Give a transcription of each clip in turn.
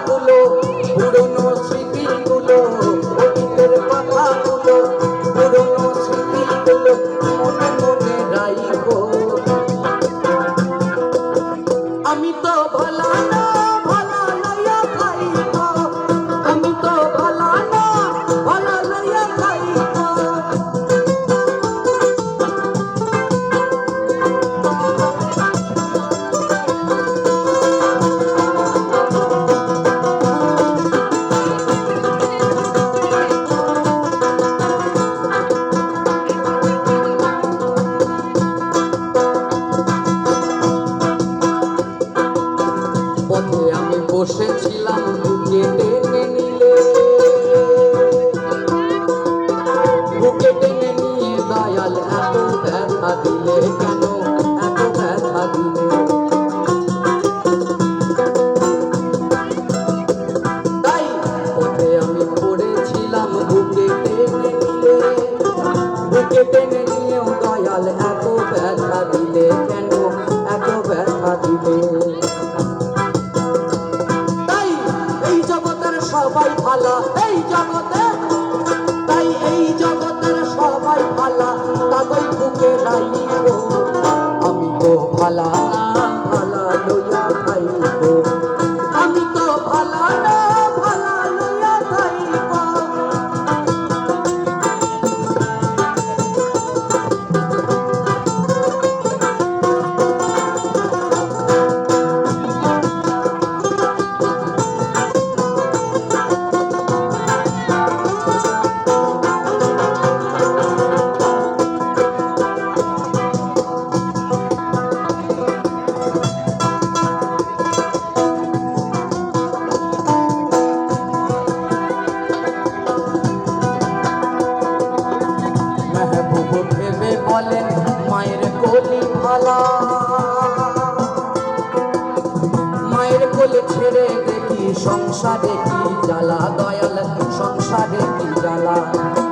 কথাগুলো, পুরনো স্মৃতিগুলো, অতীতের কথাগুলো, পুরনো স্মৃতিগুলো মনে মনে রাখো। আমি তো ভালা না, ভালা লইয়া খাইব, আমি তো ভালা না, ভালা লইয়া খাইব। পথে আমি বসেছিলাম, বুকে টেনে নিলে, বুকে টেনে নিয়ে দয়াল এত ব্যথা দিলে কেন, এত ব্যথা দিলে। তাই পথে আমি পড়েছিলাম, বুকে টেনে নিলে, বুকে টেনে নিয়েও দয়াল এত ব্যথা দিলে কেন, এত ব্যথা দিলে। সবাই ভালা এই জগতে, তাই এই জগতের সবাই ভালা, তাদের বুকে রাইব। আমি তো ভালা না, ভালা লইয়া খাইব, আমি তো ভালা না, ভালা লইয়া খাইব। ভেবে বলেন মায়ের কোলে ভালা, মায়ের কোলে ছেড়ে দেখি সংসারে কি জ্বালা, দয়াল সংসারে কি জ্বালা।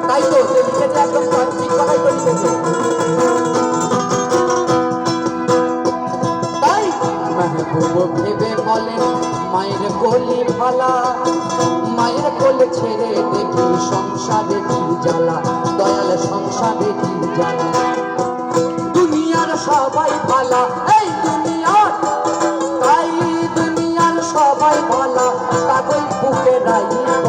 তাই তো দেখে একদম ঠিক কথাই বলতেছে। তাই মেহবুব ভেবে বলেন মায়ের কোলে ভালা, মায়ের কোলে ছেড়ে দেখি সংসারে কি জ্বালা, দয়াল সংসারে কি জ্বালা। দুনিয়ার সবাই ভালা এই দুনিয়ার, তাই দুনিয়ার সবাই ভালা, তাদের বুকে রাইব।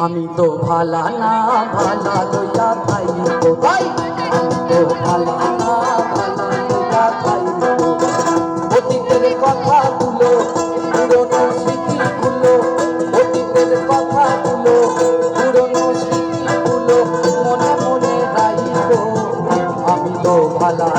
আমি তো ভালা না, ভালা লইয়া খাইব, ভাই আমি তো ভালা না, ভালা লইয়া খাইব। অতীতের কথাগুলো, পুরনো স্মৃতিগুলো, অতীতের কথাগুলো, পুরনো স্মৃতিগুলো মনে মনে রাইব। আমি তো ভালা